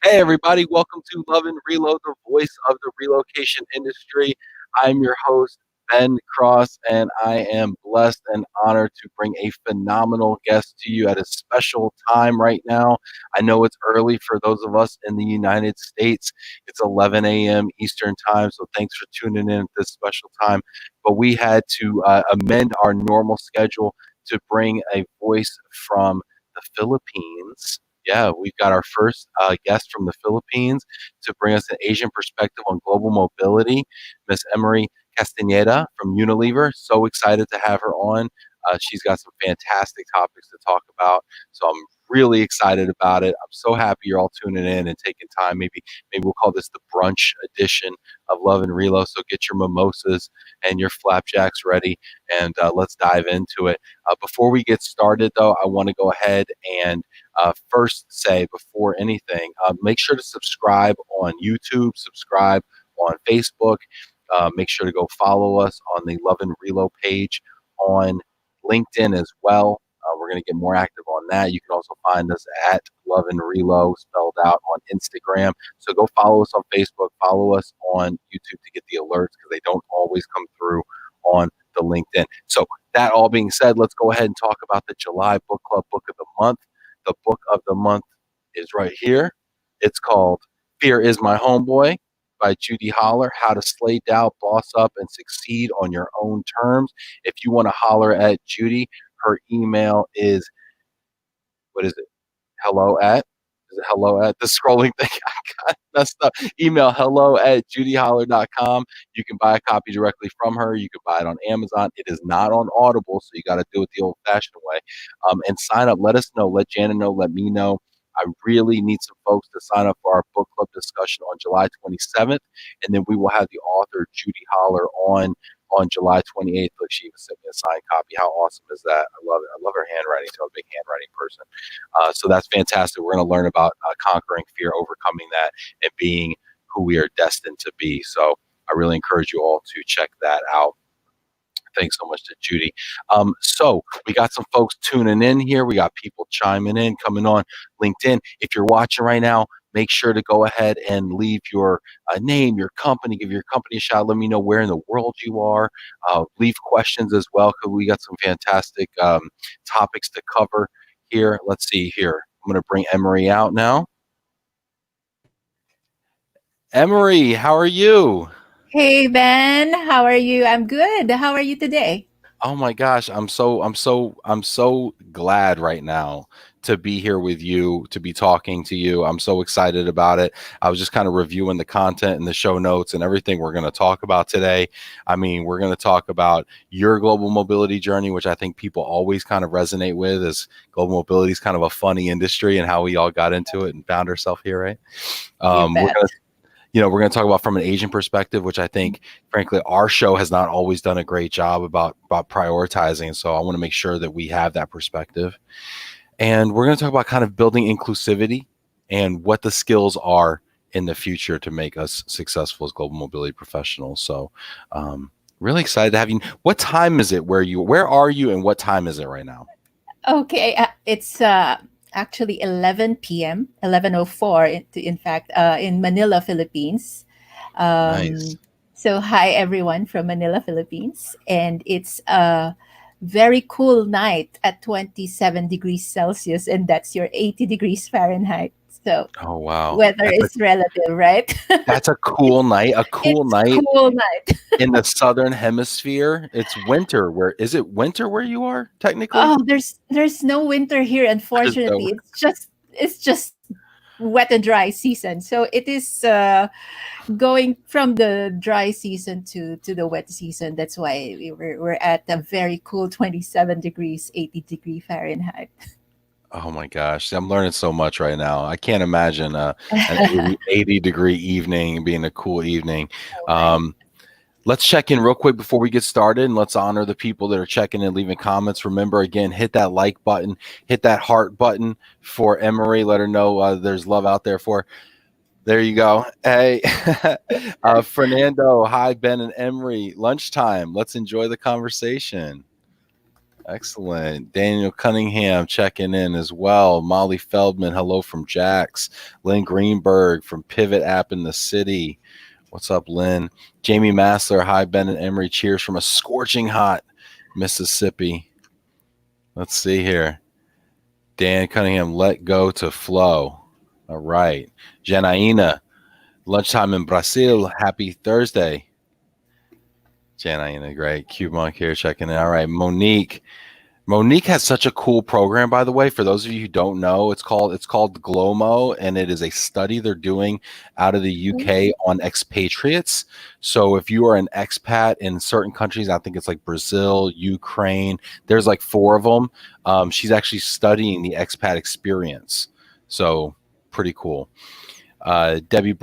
Hey, everybody, welcome to Love and Reload, the voice of the relocation industry. I'm your host, Ben Cross, and I am blessed and honored to bring a phenomenal guest to you at a special time right now. I know it's early for those of us in the United States. It's 11 a.m. Eastern Time, so thanks for tuning in at this special time. But we had to amend our normal schedule to bring a voice from the Philippines. Yeah, we've got our first guest from the Philippines to bring us an Asian perspective on global mobility, Miss Emmarie Castañeda from Unilever. So excited to have her on. She's got some fantastic topics to talk about. So I'm really excited about it. I'm so happy you're all tuning in and taking time. Maybe we'll call this the brunch edition of Love and Relo. So get your mimosas and your flapjacks ready, and let's dive into it. Before we get started, though, I want to go ahead and first say before anything, make sure to subscribe on YouTube, subscribe on Facebook. Make sure to go follow us on the Love and Reload page on LinkedIn as well. We're going to get more active on that. You can also find us at Love and Reload spelled out on Instagram. So go follow us on Facebook, follow us on YouTube to get the alerts because they don't always come through on the LinkedIn. So that all being said, let's go ahead and talk about the July Book Club Book of the Month. The book of the month is right here. It's called Fear is My Homeboy by Judy Holler, How to Slay Doubt, Boss Up, and Succeed on Your Own Terms. If you want to holler at Judy, her email is, what is it? Hello at? Is it hello at? The scrolling thing I got messed up. Email hello at judyholler.com. You can buy a copy directly from her. You can buy it on Amazon. It is not on Audible, so you got to do it the old fashioned way. And sign up. Let us know. Let Jana know. Let me know. I really need some folks to sign up for our book club discussion on July 27th. And then we will have the author, Judy Holler, on July 28th. Look, she even sent me a signed copy. How awesome is that? I love it. I love her handwriting. So I'm a big handwriting person. So that's fantastic. We're going to learn about conquering fear, overcoming that, and being who we are destined to be. So I really encourage you all to check that out. Thanks so much to Judy. So we got some folks tuning in here. We got people chiming in, coming on LinkedIn. If you're watching right now, make sure to go ahead and leave your name, your company, give your company a shout. Let me know where in the world you are. Leave questions as well, because we got some fantastic topics to cover here. Let's see here. I'm going to bring Emmarie out now. Emmarie, how are you? Hey Ben, how are you? I'm good. How are you today? Oh my gosh, I'm so glad right now to be here with you, to be talking to you. I'm so excited about it. I was just kind of reviewing the content and the show notes and everything we're going to talk about today. I mean, we're going to talk about your global mobility journey, which I think people always kind of resonate with, as global mobility is kind of a funny industry and how we all got into it and found ourselves here, right? You We're bet. going to we're going to talk about from an Asian perspective, which I think, frankly, our show has not always done a great job about prioritizing. So I want to make sure that we have that perspective. And we're going to talk about kind of building inclusivity and what the skills are in the future to make us successful as global mobility professionals. So really excited to have you. What time is it where are you and what time is it right now? Okay, it's actually 11 p.m., 11:04 in fact, in Manila, Philippines. Nice. Um, so hi everyone from Manila, Philippines, and it's a very cool night at 27 degrees Celsius, and that's your 80 degrees Fahrenheit. So Oh, wow. weather is relative, right? That's a cool night. A cool It's night cool night. in the southern hemisphere. It's winter. Where is it? Winter where you are technically? Oh, there's no winter here, There's no. unfortunately. It's just wet and dry season. So it is going from the dry season to the wet season. That's why we're at a very cool 27 degrees, 80-degree Fahrenheit. Oh my gosh, I'm learning so much right now. I can't imagine an 80-degree evening being a cool evening. Right. Um, let's check in real quick before we get started, and let's honor the people that are checking in, leaving comments. Remember, again, hit that like button, hit that heart button for Emmarie. Let her know there's love out there for her. There you go. Hey, Fernando. Hi, Ben and Emmarie. Lunchtime. Let's enjoy the conversation. Excellent. Daniel Cunningham checking in as well. Molly Feldman, hello from Jax. Lynn Greenberg from Pivot App in the City. What's up, Lynn? Jamie Massler, hi, Ben and Emery. Cheers from a scorching hot Mississippi. Let's see here. Dan Cunningham, let go to flow. All right. Janaina, lunchtime in Brazil. Happy Thursday. Janaina, great. Cube Monk here checking in. All right. Monique has such a cool program, by the way. For those of you who don't know, it's called Glomo, and it is a study they're doing out of the UK on expatriates. So if you are an expat in certain countries, I think it's like Brazil, Ukraine. There's like four of them. She's actually studying the expat experience. So pretty cool. Debbie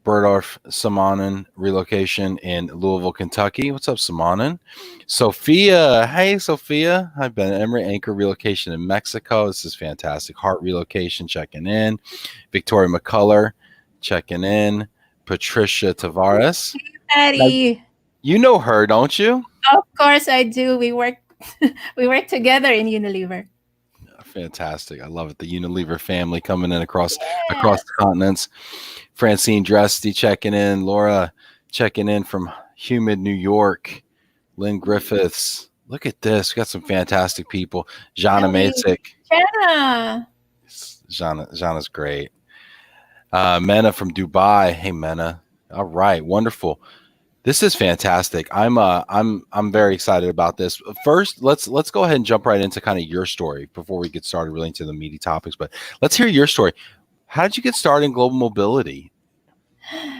Burdorf Samanen relocation in Louisville, Kentucky. What's up, Samanen? Sophia, hey Sophia. I've been Emory Anchor relocation in Mexico. This is fantastic. Heart relocation checking in. Victoria McCullough checking in. Patricia Tavares. Now, Patty. you know her, don't you? Of course I do. We work we work together in Unilever. Fantastic. I love it. The Unilever family coming in across the Yes. continents. Francine Dresty checking in. Laura checking in from humid New York. Lynn Griffiths. Look at this. We got some fantastic people. Jana Ellie. Masick. Jenna. Jana's great. Mena from Dubai. Hey Mena. All right, wonderful. This is fantastic. I'm very excited about this. First, let's go ahead and jump right into kind of your story before we get started really into the meaty topics. But let's hear your story. How did you get started in global mobility?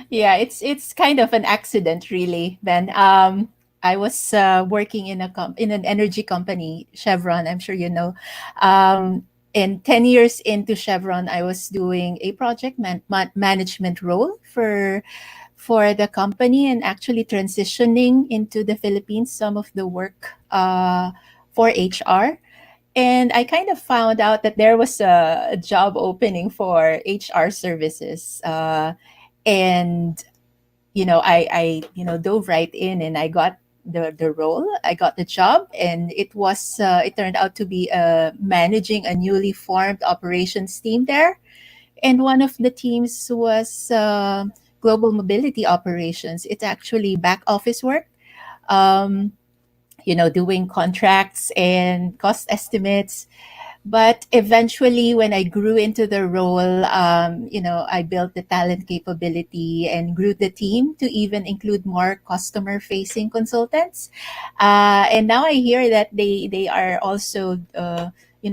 Yeah, it's kind of an accident, really, Ben. I was working in in an energy company, Chevron. I'm sure you know. And 10 years into Chevron, I was doing a project management role for the company, and actually transitioning into the Philippines some of the work for HR. And I kind of found out that there was a job opening for HR services. And I dove right in, and I got the role. I got the job, and it turned out to be managing a newly formed operations team there. And one of the teams was global mobility operations. It's actually back office work. Um, doing contracts and cost estimates. But eventually, when I grew into the role, I built the talent capability and grew the team to even include more customer facing consultants. And now I hear that they are also,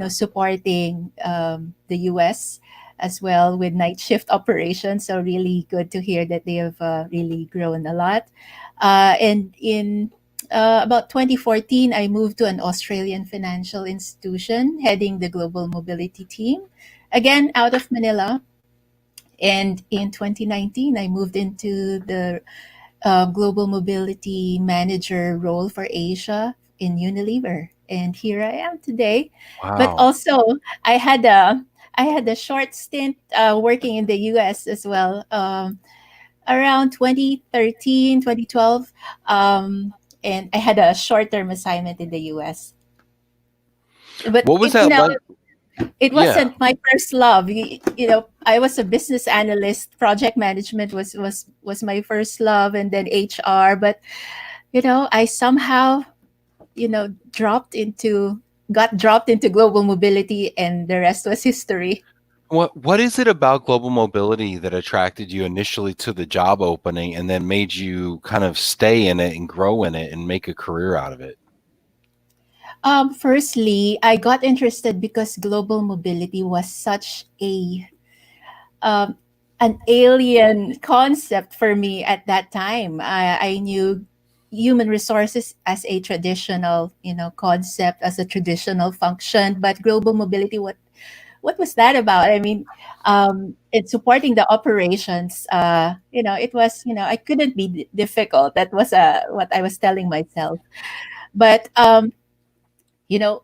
supporting the US as well with night shift operations. So really good to hear that they have really grown a lot. And in about 2014, I moved to an Australian financial institution heading the global mobility team, again out of Manila. And in 2019, I moved into the global mobility manager role for Asia in Unilever. And here I am today. But Wow. also, I had a I had a short stint working in the US as well. Around 2013, 2012. And I had a short term assignment in the US. But What was that like? it Yeah. wasn't my first love. I was a business analyst. Project management was my first love, and then HR. But I somehow got dropped into global mobility, and the rest was history. What is it about global mobility that attracted you initially to the job opening and then made you kind of stay in it and grow in it and make a career out of it? Firstly, I got interested because global mobility was such um, an alien concept for me at that time. I knew human resources as a traditional, concept, as a traditional function, but global mobility, what was that about? I mean, it's supporting the operations. It was, I couldn't be difficult. That was what I was telling myself. But you know,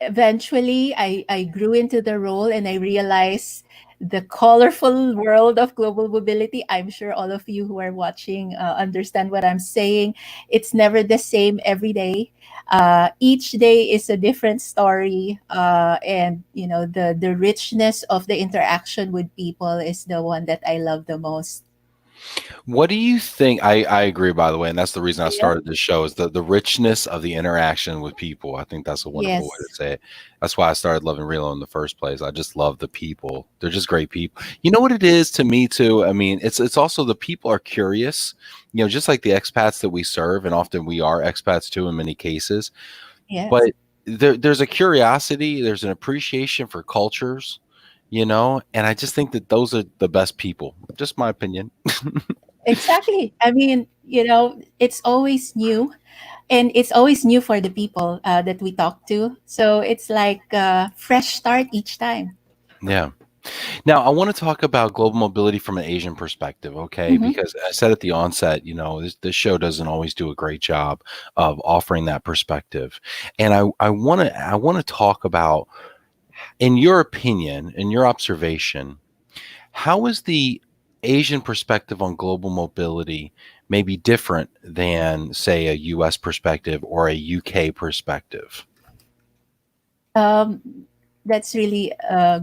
eventually, I grew into the role, and I realized the colorful world of global mobility. I'm sure all of you who are watching understand what I'm saying. It's never the same every day. Each day is a different story, and the richness of the interaction with people is the one that I love the most. What do you think? I agree, by the way, and that's the reason I Yeah. started this show is the richness of the interaction with people. I think that's a wonderful way to Yes. say it. That's why I started loving Relo in the first place. I just love the people. They're just great people. You know what it is to me too? I mean, it's also the people are curious, just like the expats that we serve, and often we are expats too in many cases. Yes. But there's a curiosity, there's an appreciation for cultures, and I just think that those are the best people. Just my opinion. Exactly. I mean, it's always new, and it's always new for the people that we talk to. So it's like a fresh start each time. Yeah. Now, I want to talk about global mobility from an Asian perspective, okay? Hmm. Because I said at the onset, this show doesn't always do a great job of offering that perspective. And I want to talk about, in your opinion, in your observation, how is the Asian perspective on global mobility maybe different than, say, a US perspective or a UK perspective? Um, that's really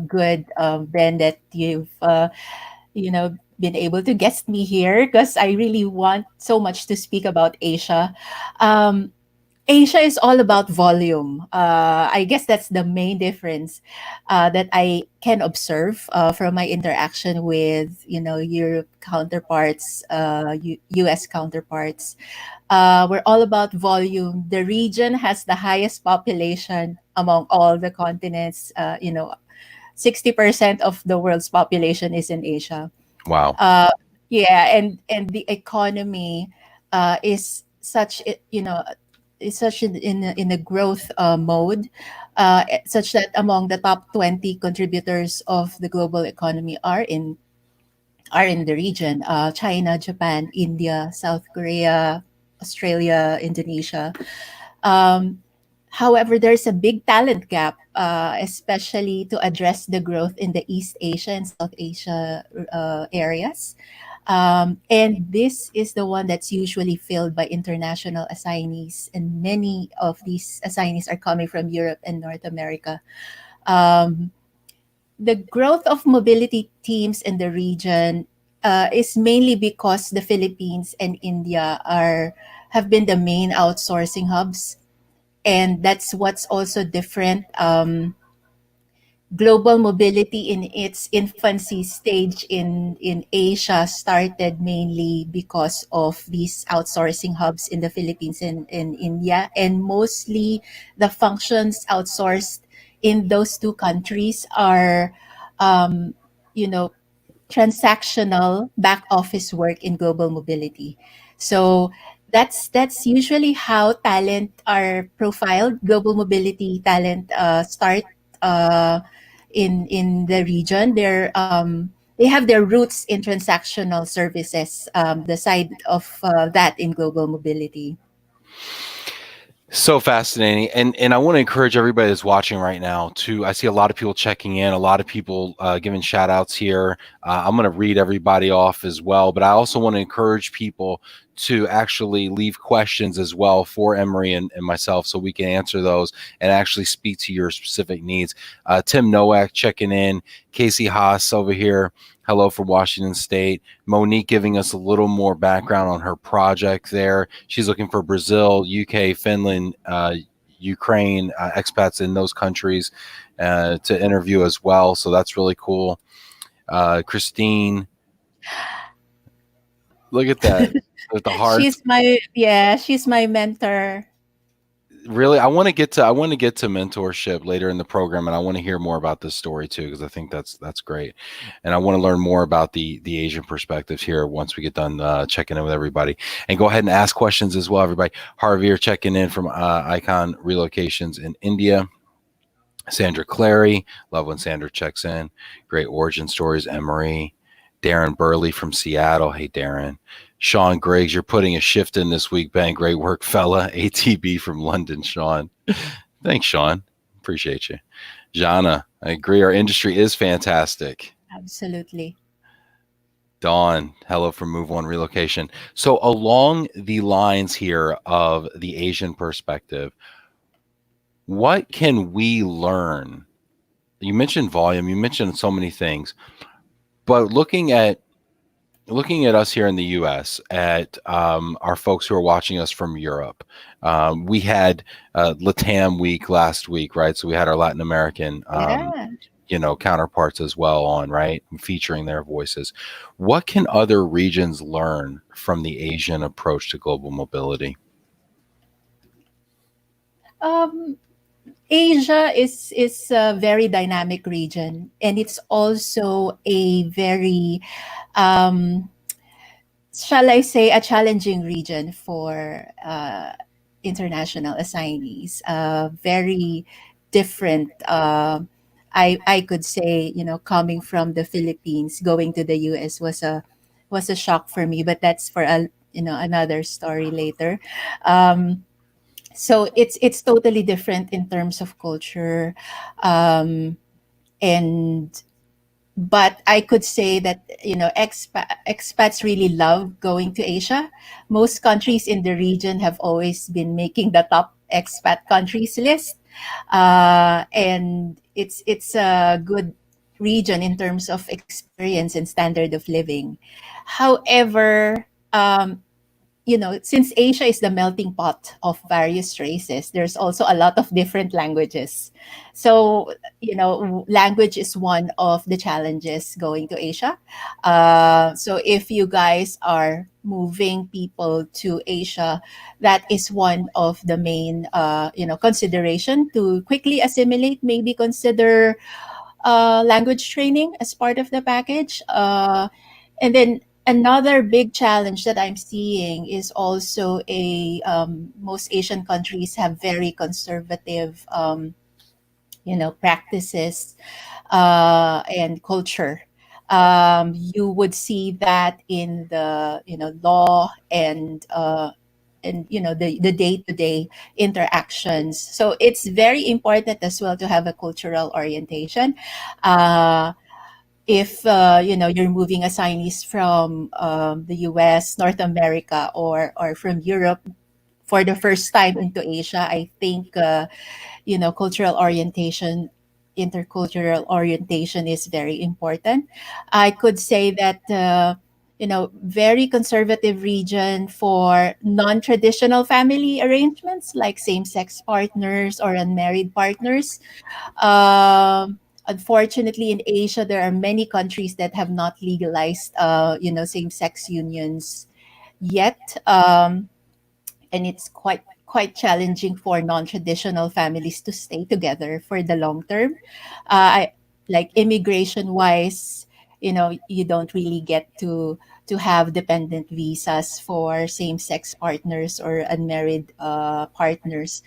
good, Ben, that you've been able to guest me here because I really want so much to speak about Asia. Um, Asia is all about volume. I guess that's the main difference that I can observe from my interaction with, Europe counterparts, U.S. counterparts. We're all about volume. The region has the highest population among all the continents. 60% of the world's population is in Asia. Wow. Uh, yeah, and the economy is such is such in a growth mode, such that among the top 20 contributors of the global economy are in the region: China, Japan, India, South Korea, Australia, Indonesia. Um, However, there's a big talent gap, especially to address the growth in the East Asia and South Asia areas. And this is the one that's usually filled by international assignees, and many of these assignees are coming from Europe and North America. Um, the growth of mobility teams in the region is mainly because the Philippines and India have been the main outsourcing hubs, and that's what's also different. Global mobility in its infancy stage in Asia started mainly because of these outsourcing hubs in the Philippines and in India, and mostly the functions outsourced in those two countries are, um, you know, transactional back office work in global mobility. So that's usually how talent are profiled. Global mobility talent start uh, in the region. They have their roots in transactional services. The side of that in global mobility. So fascinating. And I want to encourage everybody that's watching right now to, I see a lot of people checking in, a lot of people giving shout outs here. I'm going to read everybody off as well, but I also want to encourage people to actually leave questions as well for Emmarie and myself so we can answer those and actually speak to your specific needs. Tim Nowak checking in, Casey Haas over here. Hello from Washington State. Monique giving us a little more background on her project there. She's looking for Brazil, UK, Finland, Ukraine, expats in those countries to interview as well. So that's really cool. Christine, look at that with the hearts. She's my mentor. Really, I want to get to mentorship later in the program, and I want to hear more about this story too, because I think that's great, and I want to learn more about the Asian perspectives here once we get done checking in with everybody. And go ahead and ask questions as well, everybody. Harveer checking in from Icon Relocations in India. Sandra Clary, love when Sandra checks in. Great origin stories, Emmarie. Darren Burley from Seattle. Hey, Darren. Sean Griggs, you're putting a shift in this week, Ben. Great work, fella. ATB from London, Sean. Thanks, Sean. Appreciate you. Jana, I agree. Our industry is fantastic. Absolutely. Dawn, hello from Move One Relocation. So, along the lines here of the Asian perspective, what can we learn? You mentioned volume, you mentioned so many things, but looking at us here in the U.S., at our folks who are watching us from Europe, we had Latam week last week, right? So we had our Latin American, Yeah. counterparts as well on, right, featuring their voices. What can other regions learn from the Asian approach to global mobility? Um, Asia is a very dynamic region, and it's also a very, um, shall I say, a challenging region for international assignees. Very different. I could say, coming from the Philippines, going to the U.S. was a shock for me, but that's for another story later. Um, so it's totally different in terms of culture, um, and but I could say that expats really love going to Asia. Most countries in the region have always been making the top expat countries list, and it's a good region in terms of experience and standard of living. However, since Asia is the melting pot of various races, there's also a lot of different languages. So, language is one of the challenges going to Asia. So, if you guys are moving people to Asia, that is one of the main, consideration to quickly assimilate. Maybe consider language training as part of the package. And then another big challenge that I'm seeing is also most Asian countries have very conservative, practices and culture. You would see that in the law and the day-to-day interactions. So it's very important as well to have a cultural orientation. Uh, if you're moving assignees from the US, North America, or from Europe for the first time into Asia, I think cultural orientation, intercultural orientation is very important. I could say that very conservative region for non-traditional family arrangements like same-sex partners or unmarried partners. Unfortunately, in Asia, there are many countries that have not legalized, same-sex unions yet, and it's quite challenging for non-traditional families to stay together for the long term. Like immigration wise, you don't really get to have dependent visas for same-sex partners or unmarried partners.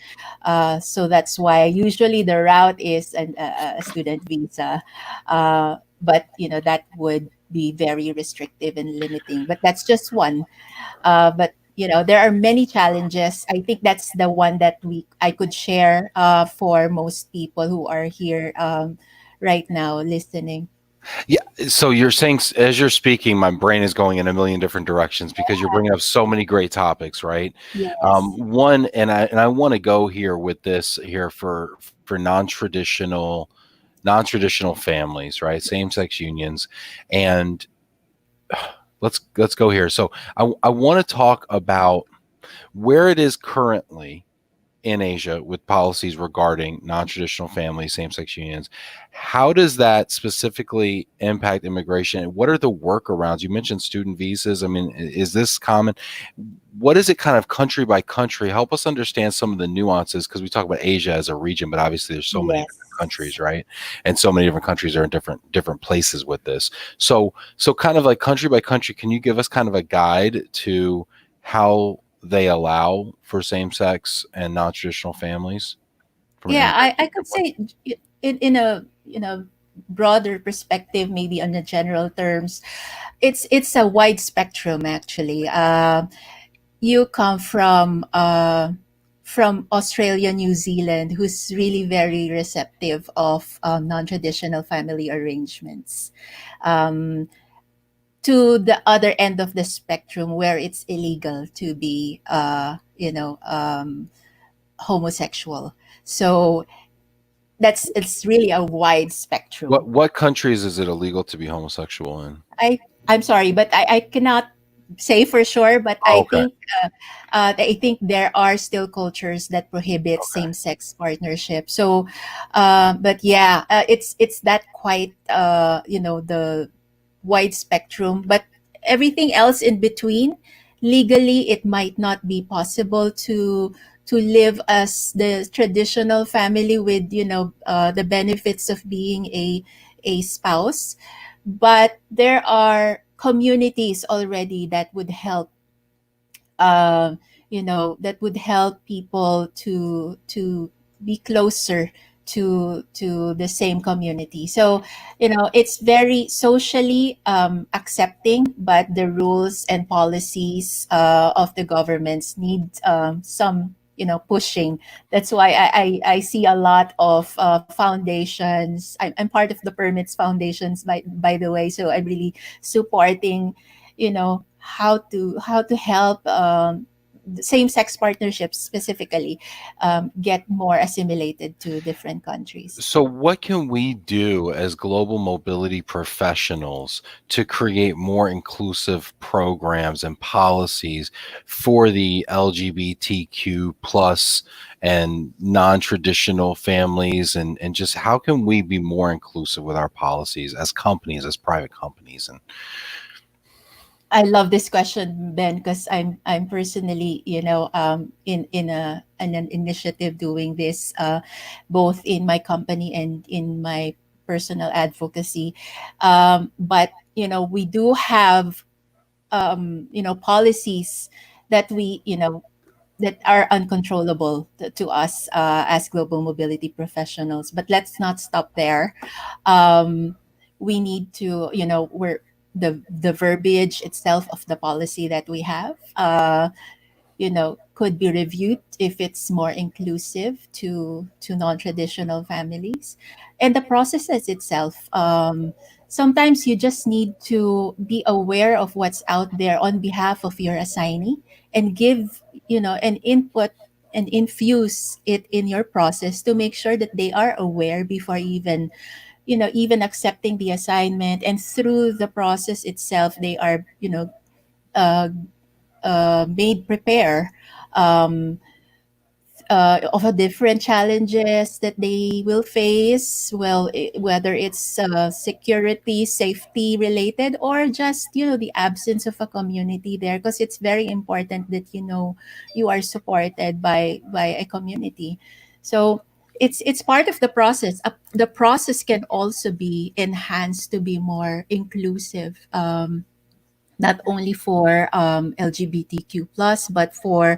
So that's why usually the route is a student visa, but that would be very restrictive and limiting. But that's just one. But there are many challenges. I think that's the one that I could share for most people who are here right now listening. Yeah. So you're saying, as you're speaking, my brain is going in a million different directions because you're bringing up so many great topics, right? Yes. One, and I want to go here with this here for non-traditional families, right? Same-sex unions, and let's go here. So I want to talk about where it is currently in Asia with policies regarding non-traditional families, same-sex unions. How does that specifically impact immigration? What are the workarounds? You mentioned student visas. I mean, is this common? What is it kind of country by country? Help us understand some of the nuances because we talk about Asia as a region, but obviously there's so many different countries, Yes. right? And so many different countries are in different places with this. So kind of like country by country, can you give us kind of a guide to how they allow for same-sex and non-traditional families from an Yeah, I immigration could standpoint? say in a broader perspective, maybe on the general terms, it's a wide spectrum actually. You come from Australia, New Zealand, who's really very receptive of non-traditional family arrangements. Um, to the other end of the spectrum, where it's illegal to be, homosexual. So it's really a wide spectrum. What countries is it illegal to be homosexual in? I'm sorry, but I cannot say for sure, but Oh, okay. I think there are still cultures that prohibit Okay. same-sex partnership. So, but yeah, it's that quite the wide spectrum. But everything else in between, legally, it might not be possible to live as the traditional family with the benefits of being a spouse, but there are communities already that would help, um, that would help people to be closer to the same community. So, it's very socially accepting, but the rules and policies of the governments need some pushing. That's why I see a lot of foundations. I'm part of the Permits Foundations, by the way, so I'm really supporting how to help same-sex partnerships specifically get more assimilated to different countries. So, what can we do as global mobility professionals to create more inclusive programs and policies for the LGBTQ plus and non-traditional families, and just how can we be more inclusive with our policies as companies, as private companies? And I love this question, Ben, because I'm personally, in an initiative doing this, both in my company and in my personal advocacy. But we do have policies that that are uncontrollable to us as global mobility professionals. But let's not stop there. Um, we need to, we're the verbiage itself of the policy that we have, could be reviewed if it's more inclusive to non-traditional families, and the processes itself. Sometimes you just need to be aware of what's out there on behalf of your assignee, and give an input and infuse it in your process to make sure that they are aware before even accepting the assignment, and through the process itself they are uh, made prepare um, of a different challenges that they will face. Well, whether it's security, safety related, or just the absence of a community there, because it's very important that you are supported by a community. So it's part of the process. The process can also be enhanced to be more inclusive. Not only for LGBTQ plus, but for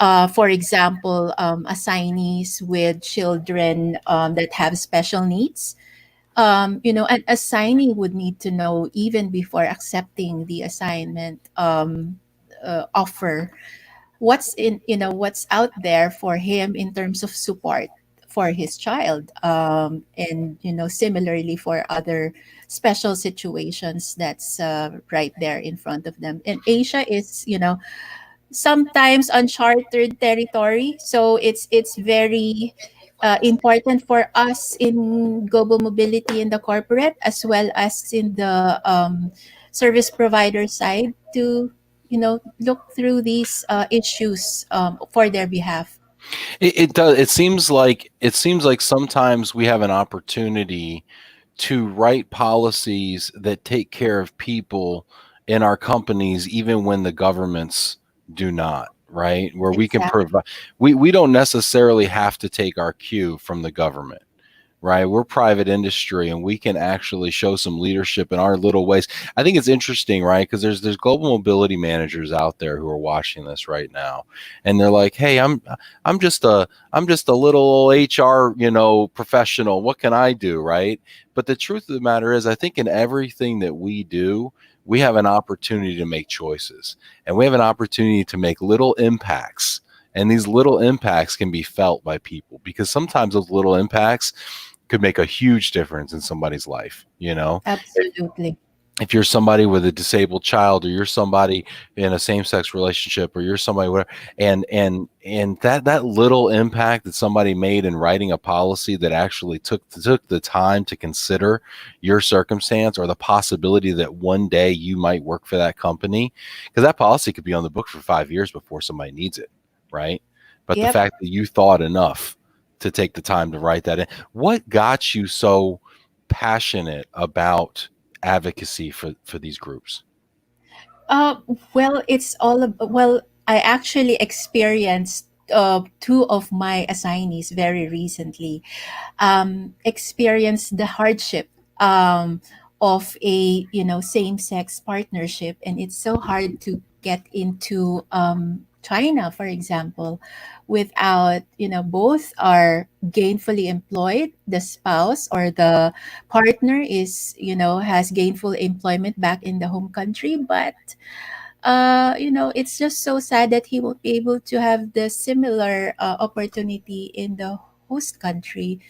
example, assignees with children that have special needs. An assignee would need to know, even before accepting the assignment offer, what's out there for him in terms of support for his child, and similarly for other special situations that's right there in front of them. And Asia is sometimes uncharted territory. So it's very important for us in global mobility in the corporate, as well as in the service provider side, to look through these issues for their behalf. it does. It seems like sometimes we have an opportunity to write policies that take care of people in our companies, even when the governments do not, right? Where we can Exactly. provide, we don't necessarily have to take our cue from the government, right? We're private industry and we can actually show some leadership in our little ways. I think it's interesting, right? Because there's global mobility managers out there who are watching this right now, and they're like, "Hey, I'm just a little HR, professional. What can I do?" Right? But the truth of the matter is, I think in everything that we do, we have an opportunity to make choices, and we have an opportunity to make little impacts And these little impacts can be felt by people, because sometimes those little impacts could make a huge difference in somebody's life. Absolutely. If you're somebody with a disabled child, or you're somebody in a same-sex relationship, or you're somebody whatever, and that little impact that somebody made in writing a policy that actually took the time to consider your circumstance, or the possibility that one day you might work for that company, because that policy could be on the book for 5 years before somebody needs it, right? But the Yep. fact that you thought enough to take the time to write that in, what got you so passionate about advocacy for these groups? Uh, well, I actually experienced two of my assignees very recently. Experienced the hardship of a same-sex partnership, and it's so hard to get into China, for example, without both are gainfully employed. The spouse or the partner is has gainful employment back in the home country, but it's just so sad that he won't be able to have the similar opportunity in the host country,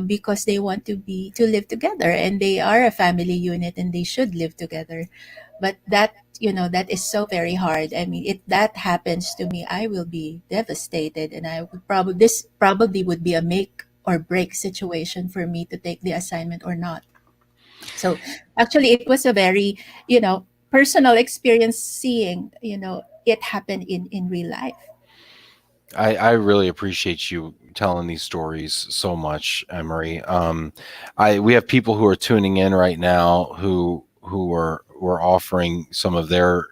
because they want to live together, and they are a family unit and they should live together. But that is so very hard. I mean, if that happens to me, I will be devastated, and I would probably this probably would be a make or break situation for me to take the assignment or not. So actually, it was a very personal experience seeing it happen in real life. I really appreciate you telling these stories so much, Emery. We have people who are tuning in right now who are were offering some of their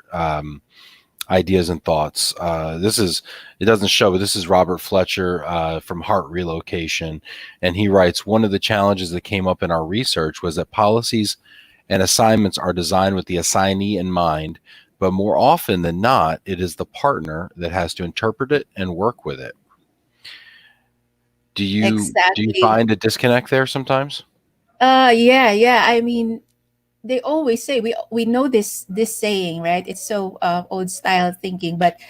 ideas and thoughts. It doesn't show, but this is Robert Fletcher from Heart Relocation, and he writes, one of the challenges that came up in our research was that policies and assignments are designed with the assignee in mind, but more often than not, it is the partner that has to interpret it and work with it. Do you Exactly. find a disconnect there sometimes? Yeah. I mean, they always say, we know this saying, right? It's so old style thinking, but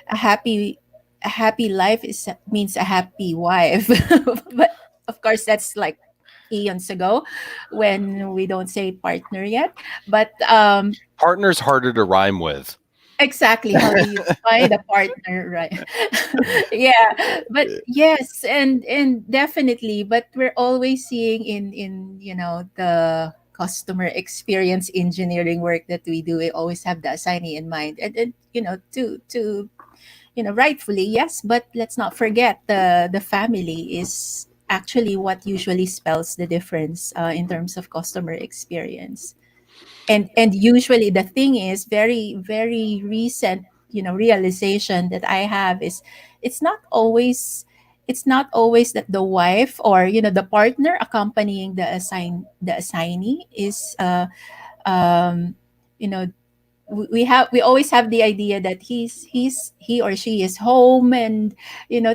a happy life means a happy wife. But of course, that's like eons ago, when we don't say partner yet. But Partner's harder to rhyme with. exactly, how do you find a partner, right? Yeah, but yes, and definitely, but we're always seeing in the customer experience engineering work that we do, we always have the assignee in mind, and to rightfully, yes, but let's not forget the family is actually what usually spells the difference in terms of customer experience. And usually the thing is, very very recent realization that I have is, it's not always it's not always that the wife or the partner accompanying the assignee is you know we always have the idea that he or she is home and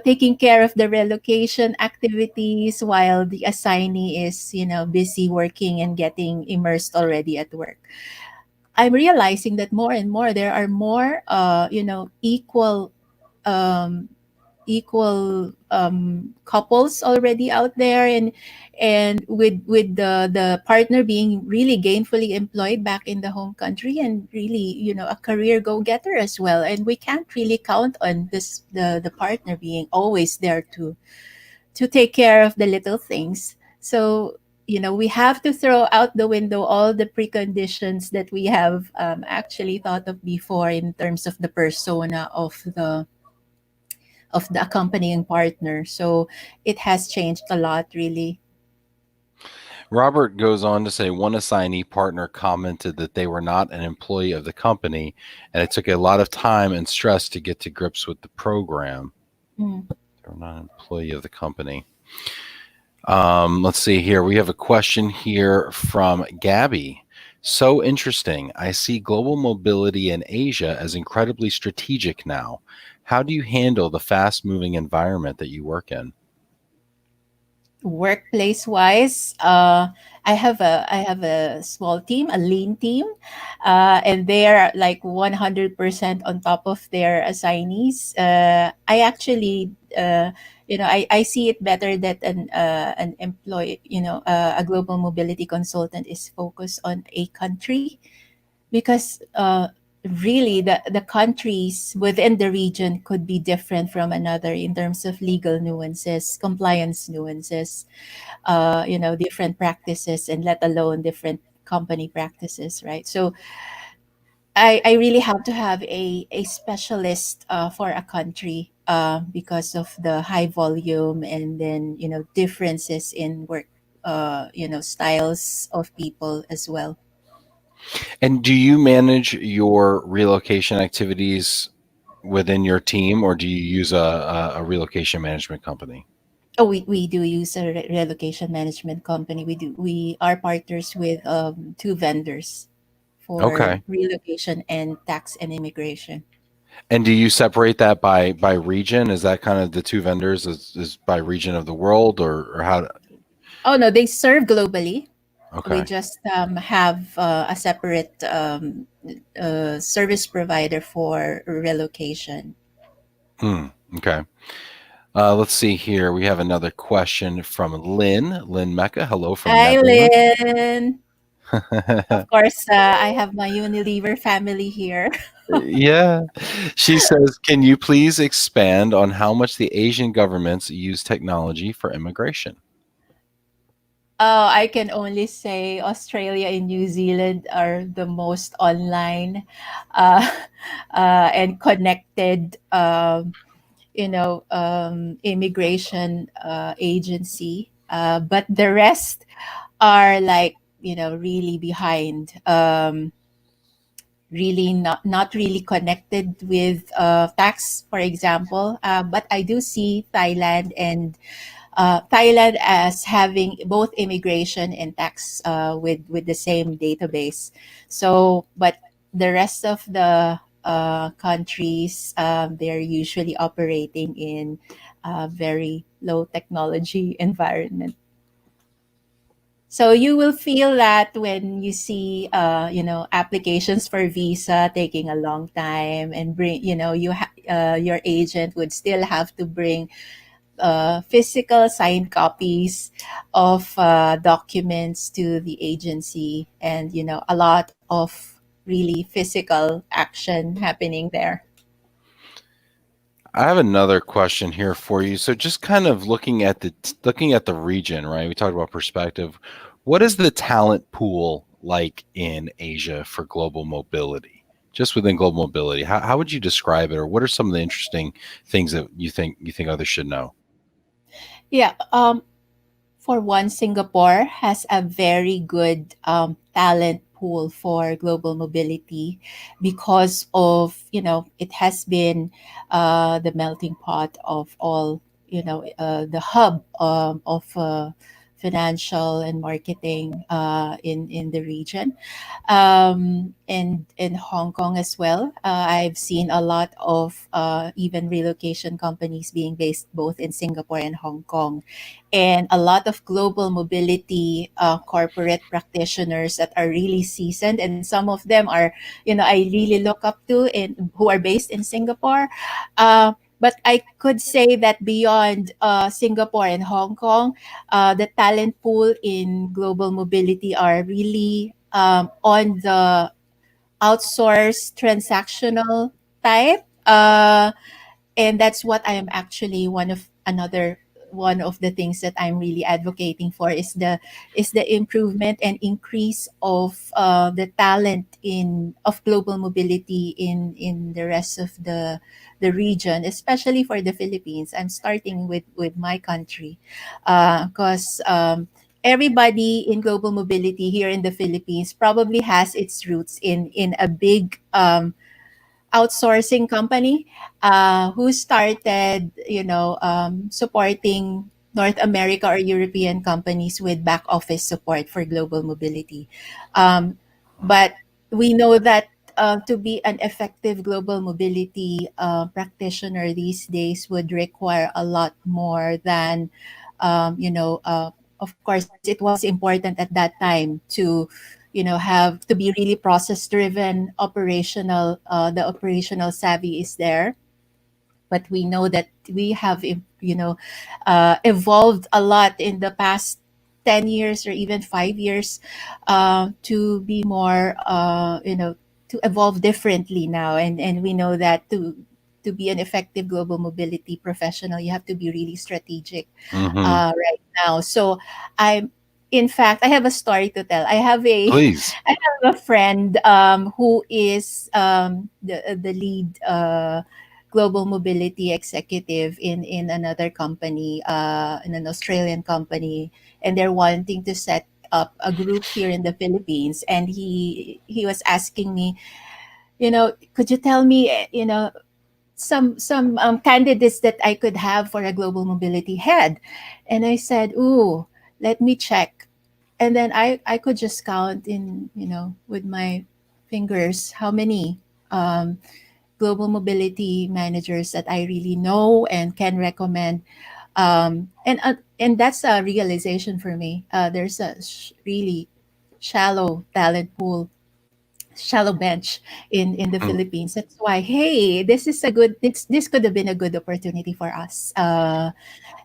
taking care of the relocation activities, while the assignee is busy working and getting immersed already at work. I'm realizing that more and more there are more um couples already out there, and with the partner being really gainfully employed back in the home country, and really a career go-getter as well, and we can't really count on the partner being always there to take care of the little things. So we have to throw out the window all the preconditions that we have actually thought of before in terms of the persona of the accompanying partner. So it has changed a lot, really. Robert goes on to say one assignee partner commented that they were not an employee of the company, and it took a lot of time and stress to get to grips with the program. Mm. They were not an employee of the company. Let's see here. We have a question here from Gabby. So interesting. I see global mobility in Asia as incredibly strategic now. How do you handle the fast moving environment that you work in? Workplace wise, I have a small team, a lean team, and they're like 100% on top of their assignees. I actually, I see it better that an employee, a global mobility consultant is focused on a country, because really the countries within the region could be different from another in terms of legal nuances, compliance nuances, different practices, and let alone different company practices, right? So I really have to have a specialist for a country, because of the high volume, and then differences in work, styles of people as well. And do you manage your relocation activities within your team, or do you use a relocation management company? Oh, we do use a relocation management company. We are partners with two vendors for Okay. relocation and tax and immigration. And do you separate that by region? Is that kind of the two vendors is by region of the world, or how? Oh no, they serve globally. We Okay. just have a separate service provider for relocation. Hmm. Okay. Let's see here. We have another question from Lynn Mecca. Hello from Hi, Netherlands. Lynn. Of course, I have my Unilever family here. Yeah. She says, can you please expand on how much the Asian governments use technology for immigration? Oh, I can only say Australia and New Zealand are the most online, uh, and connected, immigration agency. But the rest are like, really behind. Really not really connected with tax, for example. But I do see Thailand as having both immigration and tax, with the same database. So, but the rest of the countries, they're usually operating in a very low technology environment. So you will feel that when you see, applications for visa taking a long time, and bring, your agent would still have to bring physical signed copies of documents to the agency, and a lot of really physical action happening there. I have another question here for you. So just kind of looking at the region, right? We talked about perspective. What is the talent pool like in Asia for global mobility? Just within global mobility, how would you describe it, or what are some of the interesting things that you think others should know? Yeah. For one, Singapore has a very good talent pool for global mobility, because of, it has been the melting pot of all, the hub of financial and marketing in the region, and in Hong Kong as well. I've seen a lot of even relocation companies being based both in Singapore and Hong Kong, and a lot of global mobility corporate practitioners that are really seasoned, and some of them are, I really look up to, and who are based in Singapore. But I could say that beyond Singapore and Hong Kong, the talent pool in global mobility are really on the outsourced transactional type. And that's what I am actually one of the things that I'm really advocating for, is the improvement and increase of the talent in of global mobility in the rest of the region, especially for the Philippines. I'm starting with my country, because everybody in global mobility here in the Philippines probably has its roots in a big outsourcing company, who started, supporting North America or European companies with back office support for global mobility. Um, but we know that to be an effective global mobility practitioner these days would require a lot more than Of course, it was important at that time to, have to be really process driven, operational. The operational savvy is there, but we know that we have evolved a lot in the past 10 years or even 5 years, to be more, to evolve differently now, and we know that to be an effective global mobility professional, you have to be really strategic, Hmm. right now. So I'm in fact, I have a story to tell. Please. I have a friend, who is, the lead, global mobility executive in another company, in an Australian company, and they're wanting to set up a group here in the Philippines. And he was asking me, could you tell me, some candidates that I could have for a global mobility head? And I said, "Ooh, let me check." And then I could just count in, with my fingers how many, global mobility managers that I really know and can recommend. And that's a realization for me. There's a really shallow talent pool, shallow bench in the Mhm. Philippines. That's why, hey, this could have been a good opportunity for us.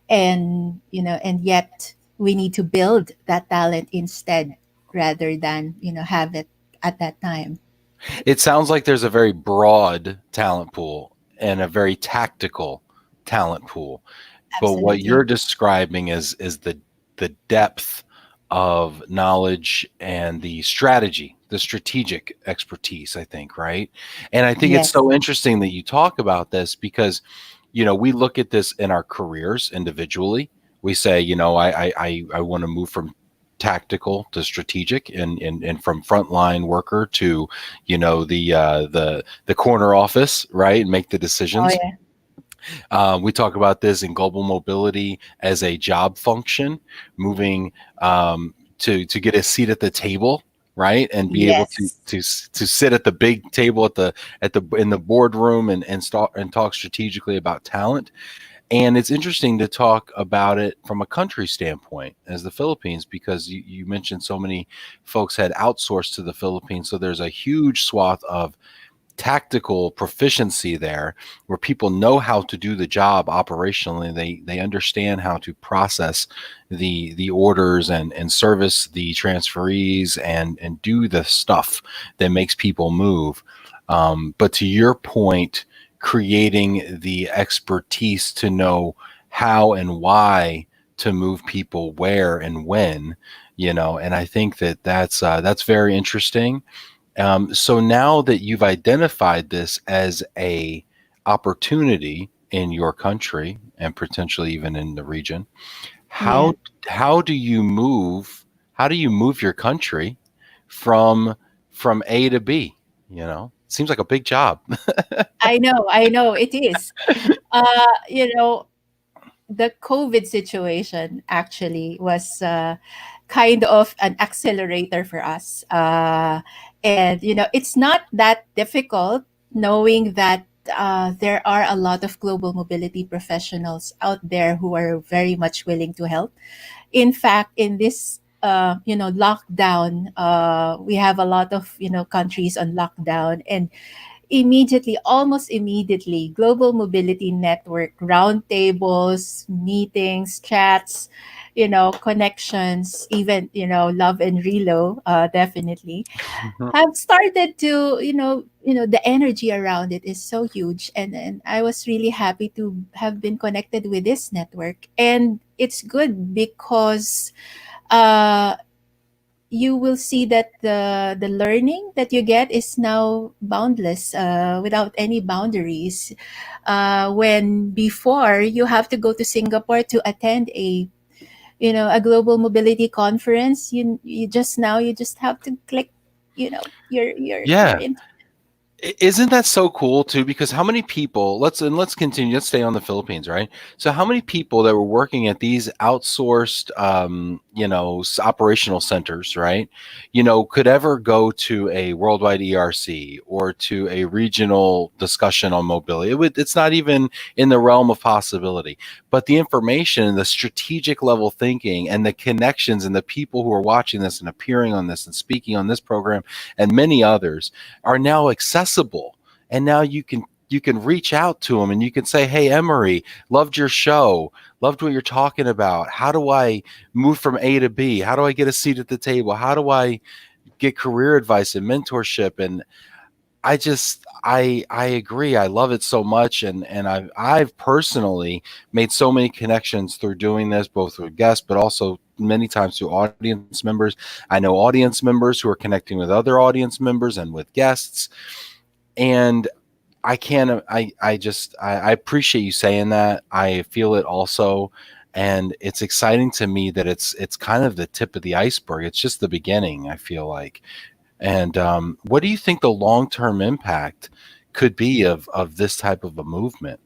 And yet we need to build that talent instead, rather than, have it at that time. It sounds like there's a very broad talent pool and a very tactical talent pool. But what Absolutely. you're describing is the depth of knowledge and the strategy, the strategic expertise, I think, right? And I think it's Yes. so interesting that you talk about this because, we look at this in our careers individually. We say, I want to move from tactical to strategic, and from frontline worker to, the corner office, right? And make the Oh decisions. yeah. We talk about this in global mobility as a job function, moving, to get a seat at the table, right, and be able to Yes. to sit at the big table at the in the boardroom, and talk strategically about talent. And it's interesting to talk about it from a country standpoint as the Philippines, because you mentioned so many folks had outsourced to the Philippines, so there's a huge swath of tactical proficiency there, where people know how to do the job operationally. They understand how to process the orders, and service the transferees, and do the stuff that makes people move. But to your point, creating the expertise to know how and why to move people where and when, and I think that's very interesting. So now that you've identified this as a opportunity in your country, and potentially even in the region, Yeah. how how do you move how do you move your country from from A to B? Seems like a big job. I know it is. You know, the COVID situation actually was, kind of an accelerator for us. And, it's not that difficult, knowing that, there are a lot of global mobility professionals out there who are very much willing to help. In fact, in this, lockdown, we have a lot of, countries on lockdown, and immediately, almost immediately, global mobility network roundtables, meetings, chats, connections, even, love and relo, definitely have started to, the energy around it is so huge. And I was really happy to have been connected with this network. And it's good because, uh, you will see that the learning that you get is now boundless, without any boundaries. When before you have to go to Singapore to attend a global mobility conference, you just have to click, your Yeah. internet. Isn't that so cool too? Because how many people? Let's continue. Let's stay on the Philippines, right? So how many people that were working at these outsourced, operational centers, right? Could ever go to a worldwide ERC or to a regional discussion on mobility? It's not even in the realm of possibility. But the information, the strategic level thinking, and the connections, and the people who are watching this and appearing on this and speaking on this program, and many others are now accessible, and now you can reach out to them and you can say, hey, Emmarie, loved your show, loved what you're talking about. How do I move from A to B? How do I get a seat at the table? How do I get career advice and mentorship? And I agree. I love it so much, and I've personally made so many connections through doing this, both with guests, but also many times through audience members. I know audience members who are connecting with other audience members and with guests, and I can I appreciate you saying that. I feel it also, and it's exciting to me that it's kind of the tip of the iceberg. It's just the beginning, I feel like. And what do you think the long term impact could be of this type of a movement?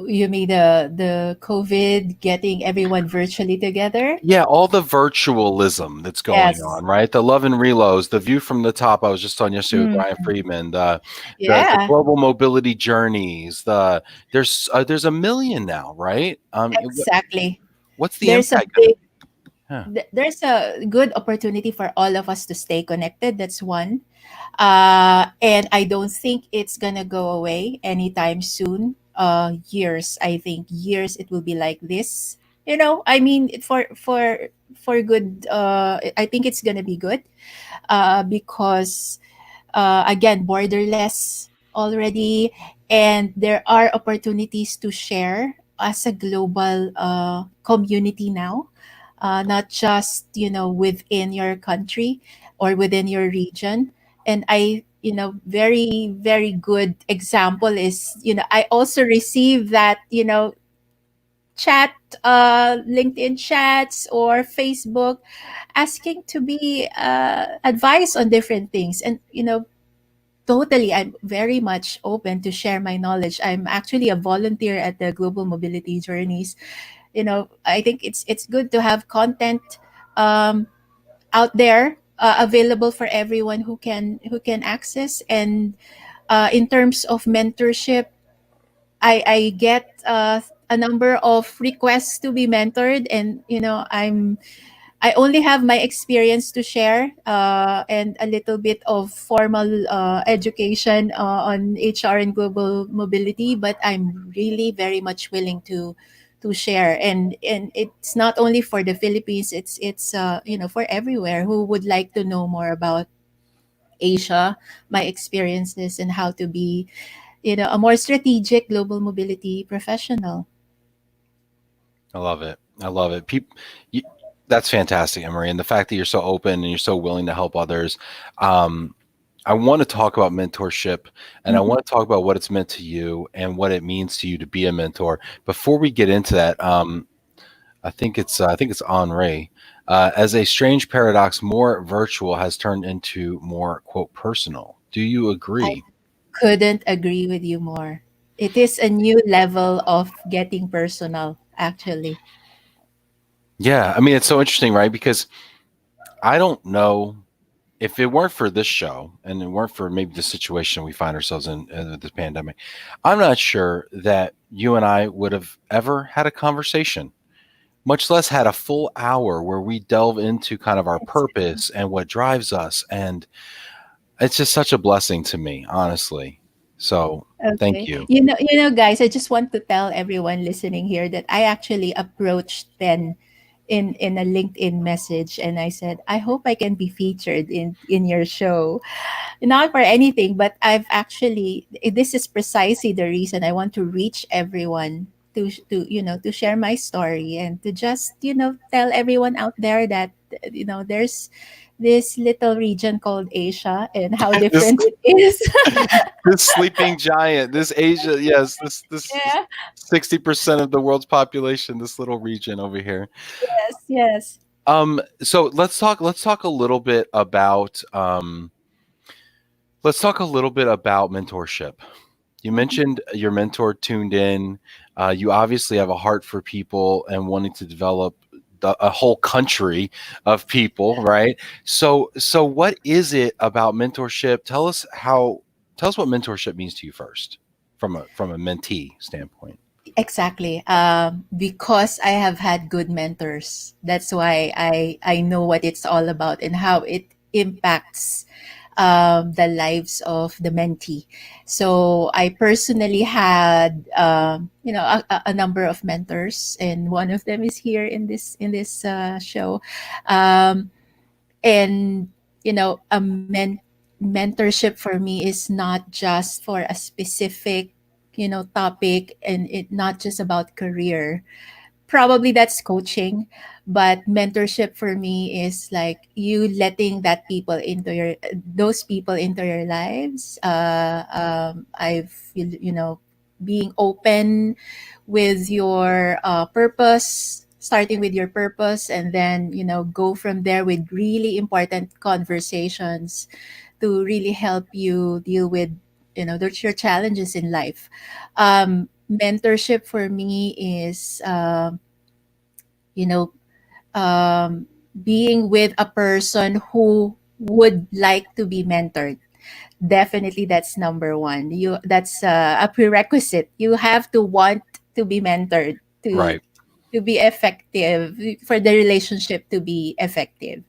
You mean the COVID getting everyone virtually together? Yeah, all the virtualism that's going Yes. on, right? The love and reloads, the view from the top. I was just on yesterday with Mm, Brian Friedman. The yeah, global mobility journeys. There's a million now, right? exactly. What's the There's a impact going to big be? Huh. there's a good opportunity for all of us to stay connected. That's one. And I don't think it's gonna go away anytime soon. Years, I think years it will be like this. I mean, for good. I think it's gonna be good. Because again, borderless already, and there are opportunities to share as a global community now, not just within your country or within your region. And very very good example is, I also received that, chat, LinkedIn chats or Facebook, asking to be advised on different things. And totally, I'm very much open to share my knowledge. I'm actually a volunteer at the Global Mobility Journeys. I think it's good to have content um, out there, available for everyone who can access. And in terms of mentorship, I get a number of requests to be mentored, and I only have my experience to share, and a little bit of formal education on HR and global mobility, but I'm really very much willing to share. And it's not only for the Philippines, it's for everywhere who would like to know more about Asia, my experiences, and how to be a more strategic global mobility professional. I love it. I love it. You, that's fantastic, Emery. And the fact that you're so open and you're so willing to help others. Um, I want to talk about mentorship, and I Mhm. want to talk about what it's meant to you and what it means to you to be a mentor. Before we get into that, I think it's Henri. As a strange paradox, more virtual has turned into more quote personal. Do you I agree? couldn't agree with you more. It is a new level of getting personal, actually. Yeah, I mean it's so interesting, right? Because I don't know if it weren't for this show and it weren't for maybe the situation we find ourselves in this pandemic, I'm not sure that you and I would have ever had a conversation, much less had a full hour where we delve into kind of our purpose and what drives us. And it's just such a blessing to me, honestly. So thank Okay. you. Guys, I just want to tell everyone listening here that I actually approached Ben in a LinkedIn message, and I said, I hope I can be featured in your show. Not for anything, but I've actually, this is precisely the reason I want to reach everyone, to share my story, and to just tell everyone out there that there's this little region called Asia and how this different it is. this sleeping giant, this Asia, yes, this Yeah. 60% of the world's population, this little region over here. Yes, yes. So let's talk a little bit about Let's talk a little bit about mentorship. You Mhm. mentioned your mentor tuned in. You obviously have a heart for people and wanting to develop a whole country of people, right? So what is it about mentorship? Tell us what mentorship means to you first, from a mentee standpoint. Exactly. Because I have had good mentors. That's why I know what it's all about and how it impacts the lives of the mentee. So I personally had, a number of mentors, and one of them is here in this show. Um, and mentorship for me is not just for a specific topic, and it not just about career. Probably that's coaching, but mentorship for me is like you letting those people into your lives. I've being open with your purpose, starting with your purpose, and then go from there with really important conversations to really help you deal with your challenges in life. Mentorship for me is you know being with a person who would like to be mentored. Definitely, that's number one. That's a prerequisite. You have to want to be mentored to Right. be effective, for the relationship to be effective.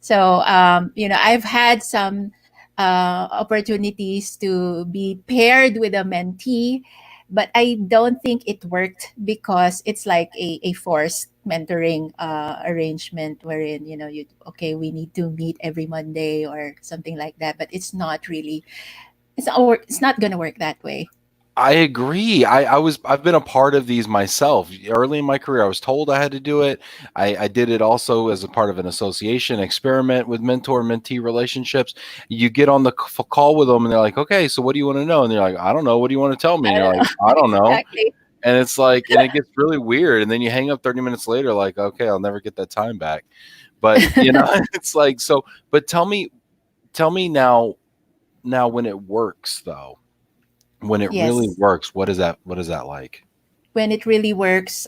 So, I've had some opportunities to be paired with a mentee, but I don't think it worked because it's like a forced mentoring arrangement wherein, we need to meet every Monday or something like that. But it's not going to work that way. I agree. I've been a part of these myself. Early in my career, I was told I had to do it. I did it also as a part of an association experiment with mentor mentee relationships. You get on the call with them, and they're like, "Okay, so what do you want to know?" And they're like, "I don't know. What do you want to tell me?" And I you're don't like, know. "I don't know." Exactly. And it's like, and it gets really weird. And then you hang up 30 minutes later, like, "Okay, I'll never get that time back." But it's like so. But tell me now when it works though, when it really Yes. works, what is that like? When it really works,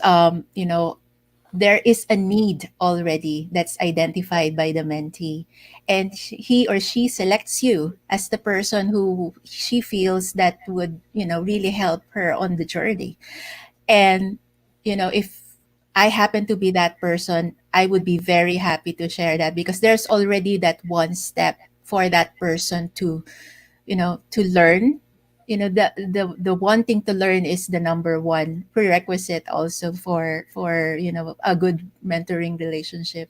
there is a need already that's identified by the mentee, and he or she selects you as the person who she feels that would really help her on the journey. And if I happen to be that person, I would be very happy to share that, because there's already that one step for that person to learn. The wanting to learn is the number one prerequisite also for a good mentoring relationship.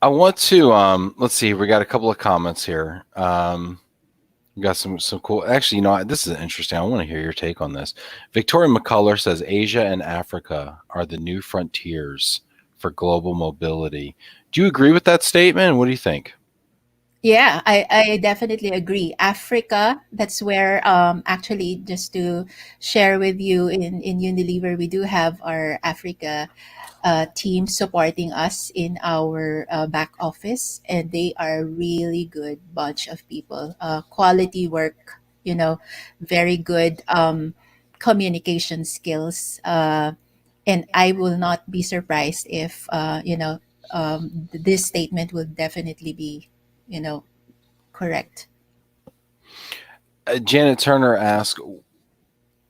I want to let's see, we got a couple of comments here. We got some cool, actually, this is interesting. I want to hear your take on this. Victoria McCullough says Asia and Africa are the new frontiers for global mobility. Do you agree with that statement? What do you think? Yeah, I definitely agree. Africa, that's where, actually, just to share with you, in Unilever, we do have our Africa team supporting us in our back office, and they are really good bunch of people. Quality work, very good communication skills, and I will not be surprised if this statement will definitely be, you know, correct. Janet Turner asks,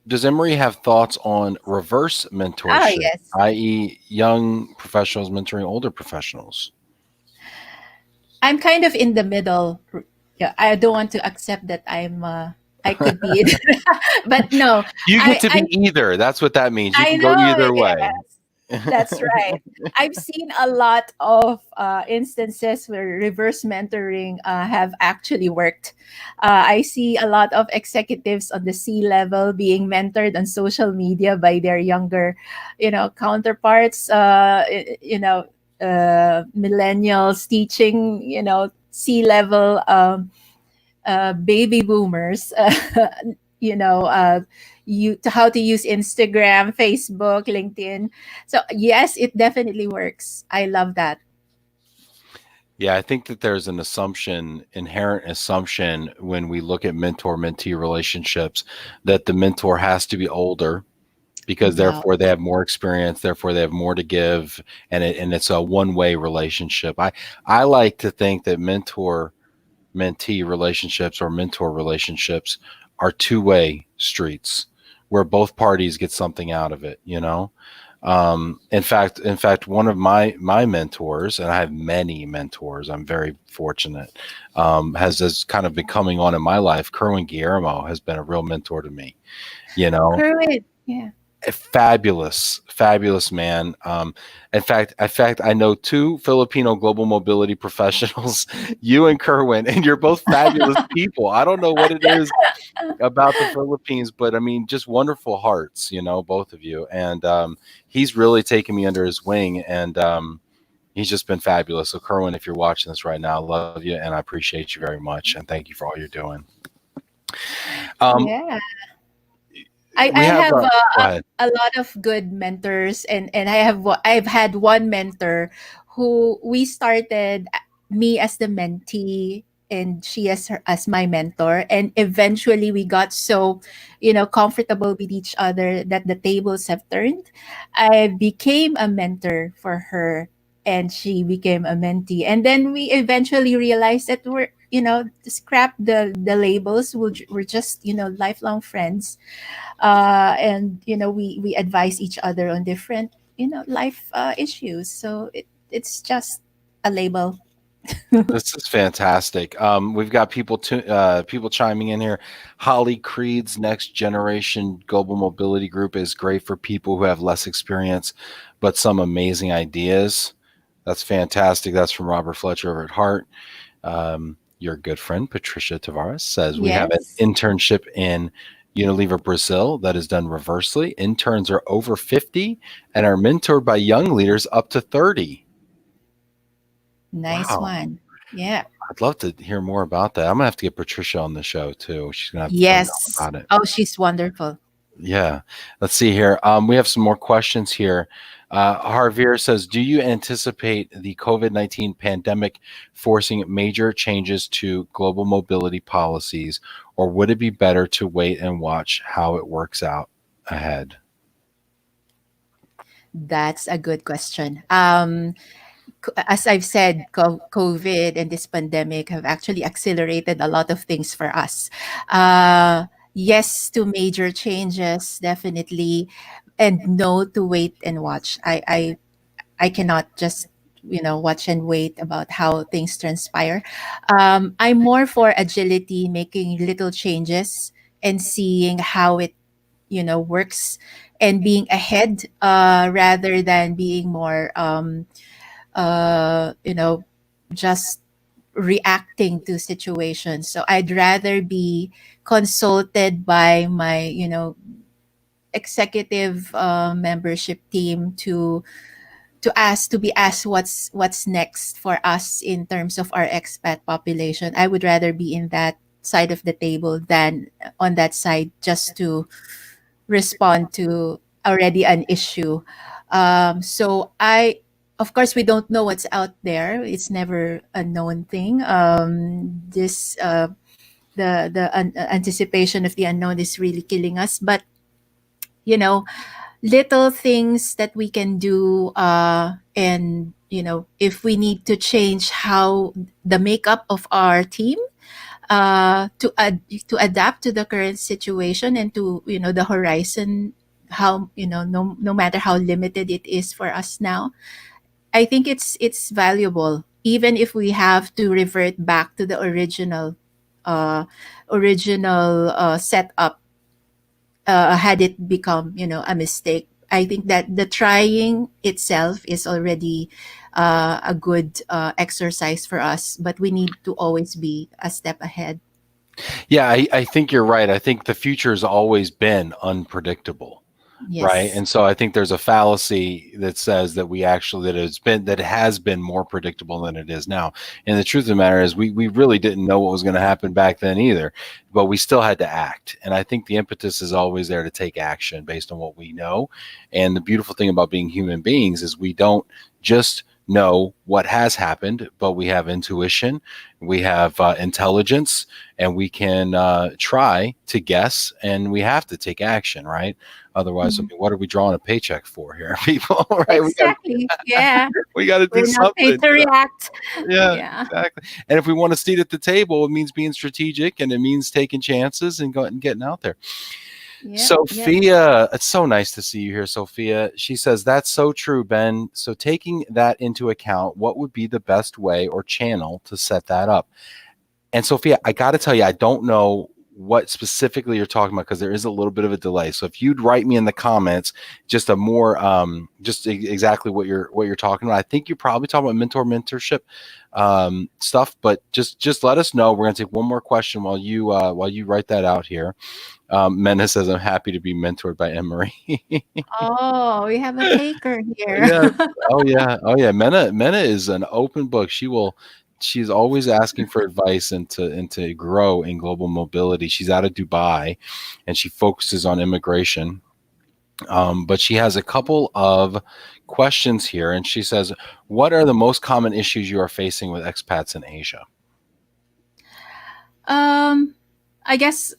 does Emory have thoughts on reverse Ah, mentorship, yes. i.e., young professionals mentoring older professionals? I'm kind of in the middle. Yeah, I don't want to accept that I could be, but no, You get I to be I either. That's what that means. You I can go know. either way. Yes, that's right. I've seen a lot of instances where reverse mentoring have actually worked. I see a lot of executives on the C level being mentored on social media by their younger, counterparts. Millennials teaching, C level baby boomers, you know, uh, how to use Instagram, Facebook, LinkedIn. So yes, it definitely works. I love that. Yeah, I think that there's an inherent assumption when we look at mentor-mentee relationships that the mentor has to be older because Yeah. therefore they have more experience, therefore they have more to give, and it's a one-way relationship. I like to think that mentee relationships or mentor relationships are two-way streets where both parties get something out of it, you know? In fact, one of my mentors, and I have many mentors, I'm very fortunate, has kind of been coming on in my life. Kerwin Guillermo has been a real mentor to me, you know, Correct. Yeah. a fabulous man. In fact, I know two Filipino global mobility professionals, you and Kerwin, and you're both fabulous people. I don't know what it is about the Philippines, but I mean, just wonderful hearts, both of you. And he's really taken me under his wing, and he's just been fabulous. So, Kerwin, if you're watching this right now, I love you and I appreciate you very much, and thank you for all you're doing. Um, Yeah. I we have have go ahead. a lot of good mentors, and I've had one mentor who we started, me as the mentee and she as my mentor, and eventually we got so comfortable with each other that the tables have turned. I became a mentor for her and she became a mentee, and then we eventually realized that we're scrap the labels. We're just lifelong friends, and we advise each other on different life issues. So it's just a label. This is fantastic. We've got people chiming in here. Holly Creed's Next Generation Global Mobility Group is great for people who have less experience, but some amazing ideas. That's fantastic. That's from Robert Fletcher over at Hart. Your good friend Patricia Tavares says we have an Yes. internship in Unilever Brazil that is done reversely. Interns are over 50 and are mentored by young leaders up to 30. Nice Wow. one. Yeah. I'd love to hear more about that. I'm gonna have to get Patricia on the show too. She's gonna have to tell me all Yes. about it. Oh, she's wonderful. Yeah. Let's see here. We have some more questions here. Harvier says, do you anticipate the COVID-19 pandemic forcing major changes to global mobility policies, or would it be better to wait and watch how it works out ahead? That's a good question. As I've said, COVID and this pandemic have actually accelerated a lot of things for us. Yes to major changes, definitely, and no to wait and watch. I cannot just watch and wait about how things transpire. I'm more for agility, making little changes and seeing how it works, and being ahead, rather than being more uh, you know, just reacting to situations. So I'd rather be consulted by my, executive membership team to be asked what's next for us in terms of our expat population. I would rather be in that side of the table than on that side just to respond to already an issue. So of course, we don't know what's out there. It's never a known thing. This the anticipation of the unknown is really killing us. But you know, little things that we can do, and if we need to change how the makeup of our team, to adapt to the current situation and to the horizon, how no matter how limited it is for us now, I think it's valuable, even if we have to revert back to the uh original setup, had it become a mistake. I think that the trying itself is already a good exercise for us, but we need to always be a step ahead. Yeah, I think you're right. I think the future has always been unpredictable. Right. Yes. And so I think there's a fallacy that says that that it has been more predictable than it is now. And the truth of the matter is we really didn't know what was going to happen back then either, but we still had to act. And I think the impetus is always there to take action based on what we know. And the beautiful thing about being human beings is we don't just know what has happened, but we have intuition, we have intelligence, and we can try to guess, and we have to take action, right? Otherwise, I Mhm. mean, what are we drawing a paycheck for here, people? Right? Exactly. Yeah. We got to do We're not paid something. to react. Yeah, Yeah. exactly. And if we want a seat at the table, it means being strategic, and it means taking chances and going and getting out there. Yep. Yep. Sophia, it's so nice to see you here, Sophia. She says, that's so true, Ben. So, taking that into account, what would be the best way or channel to set that up? And Sophia, I got to tell you, I don't know what specifically you're talking about because there is a little bit of a delay. So if you'd write me in the comments just a more exactly what you're talking about. I think you're probably talking about mentorship stuff, but just let us know. We're gonna take one more question while you write that out here. Mena says, I'm happy to be mentored by Emmarie. Oh, we have a taker here. Yes. Oh yeah. Oh yeah. Mena is an open book. She's always asking for advice and to grow in global mobility. She's out of Dubai and she focuses on immigration. But she has a couple of questions here, and she says, what are the most common issues you are facing with expats in Asia? Um, I guess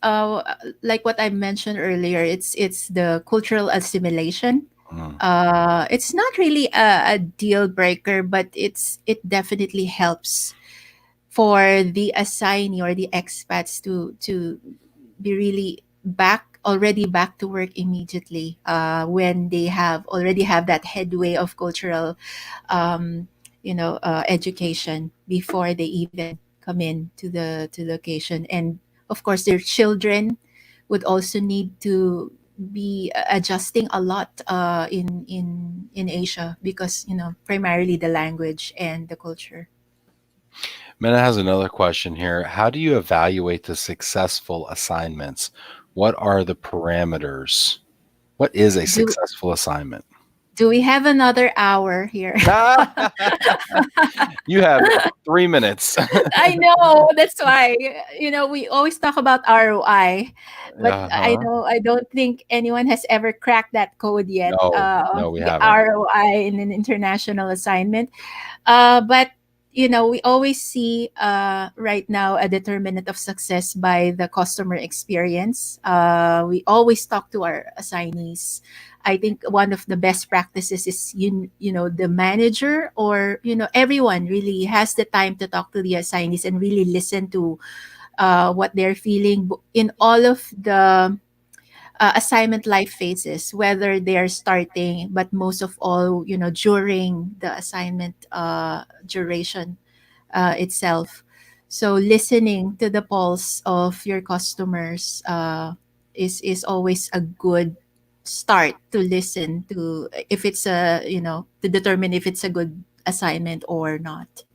like what I mentioned earlier, it's the cultural assimilation. Mm. It's not really a deal breaker, but it definitely helps for the assignee or the expats to be really back to work immediately when they have already have that headway of cultural education before they even come in to the location. And of course their children would also need to be adjusting a lot in Asia because primarily the language and the culture. Mena has another question here. How do you evaluate the successful assignments? What are the parameters? What is a do successful assignment? do we have another hour here? You have 3 minutes. I know. That's why, we always talk about ROI, but I Uh-huh. know I don't think anyone has ever cracked that code yet. No, no, we The haven't. ROI in an international assignment. But we always see right now a determinant of success by the customer experience. We always talk to our assignees. I think one of the best practices is the manager or everyone really has the time to talk to the assignees and really listen to what they're feeling in all of the assignment life phases, whether they're starting, but most of all, during the assignment duration itself. So listening to the pulse of your customers is always a good start to listen to if it's to determine if it's a good assignment or not.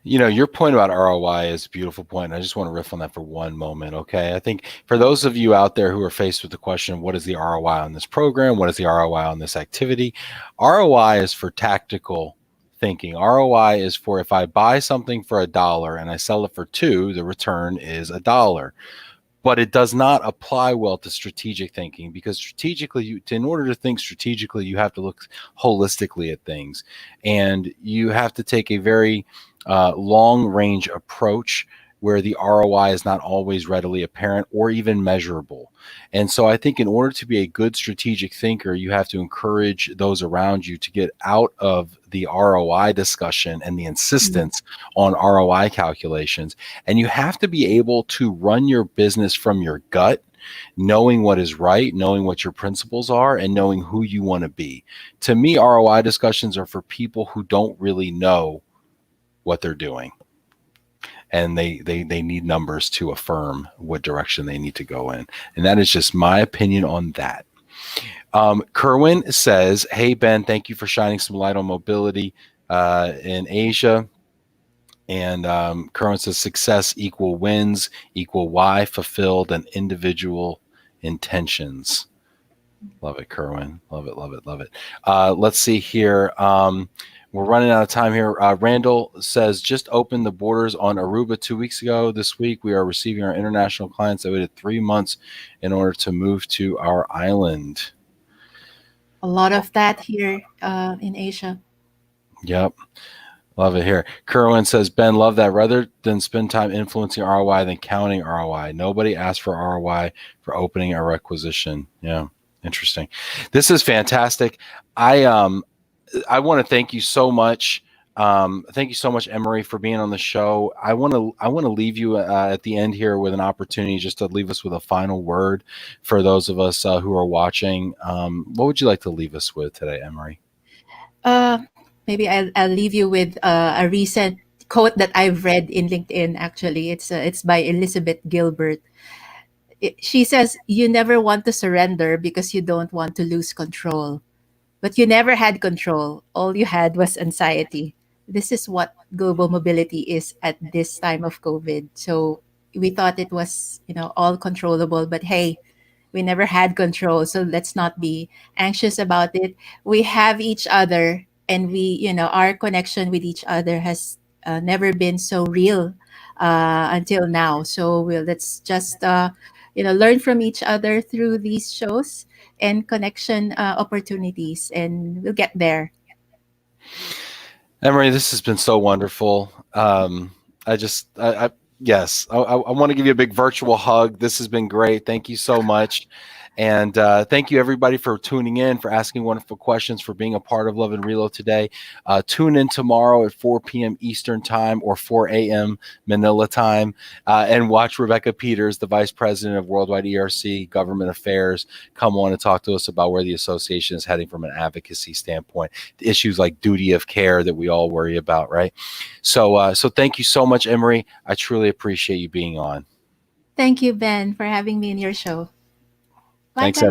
Your point about ROI is a beautiful point. I just want to riff on that for one moment. Okay. I think for those of you out there who are faced with the question, what is the ROI on this program? What is the ROI on this activity? ROI is for tactical thinking. ROI is for if I buy something for $1 and I sell it for two, the return is $1. But it does not apply well to strategic thinking because strategically, in order to think strategically, you have to look holistically at things, and you have to take a very long range approach where the ROI is not always readily apparent or even measurable. And so I think in order to be a good strategic thinker, you have to encourage those around you to get out of the ROI discussion and the Mm. insistence on ROI calculations. And you have to be able to run your business from your gut, knowing what is right, knowing what your principles are, and knowing who you want to be. To me, ROI discussions are for people who don't really know what they're doing, and they need numbers to affirm what direction they need to go in. And that is just my opinion on that. Kerwin says, hey Ben, thank you for shining some light on mobility in Asia. And Kerwin says, success equal wins equal why fulfilled and individual intentions. Love it, Kerwin. Love it, love it, love it. Let's see here. We're running out of time here. Randall says, just opened the borders on Aruba 2 weeks ago. This week, we are receiving our international clients that waited 3 months in order to move to our island. A lot of that here in Asia. Yep. Love it here. Kerwin says, Ben, love that. Rather than spend time influencing ROI than counting ROI. Nobody asked for ROI for opening a requisition. Yeah. Interesting. This is fantastic. I want to thank you so much. Thank you so much, Emmarie, for being on the show. I want to leave you at the end here with an opportunity just to leave us with a final word for those of us who are watching. What would you like to leave us with today, Emmarie? Uh, Maybe I'll leave you with a recent quote that I've read in LinkedIn. Actually, it's by Elizabeth Gilbert. She says, "You never want to surrender because you don't want to lose control, but you never had control. All you had was anxiety." This is what global mobility is at this time of COVID. So we thought it was, all controllable, but hey, we never had control. So let's not be anxious about it. We have each other, and our connection with each other has never been so real until now. So let's just, learn from each other through these shows and connection opportunities, and we'll get there. Emmarie, this has been so wonderful. Yes, I want to give you a big virtual hug. This has been great. Thank you so much. And thank you, everybody, for tuning in, for asking wonderful questions, for being a part of Love and Reload today. Tune in tomorrow at 4 p.m. Eastern Time or 4 a.m. Manila time, and watch Rebecca Peters, the Vice President of Worldwide ERC Government Affairs, come on and talk to us about where the association is heading from an advocacy standpoint, the issues like duty of care that we all worry about, right? So thank you so much, Emmarie. I truly appreciate you being on. Thank you, Ben, for having me in your show. Bye, Thanks, guys.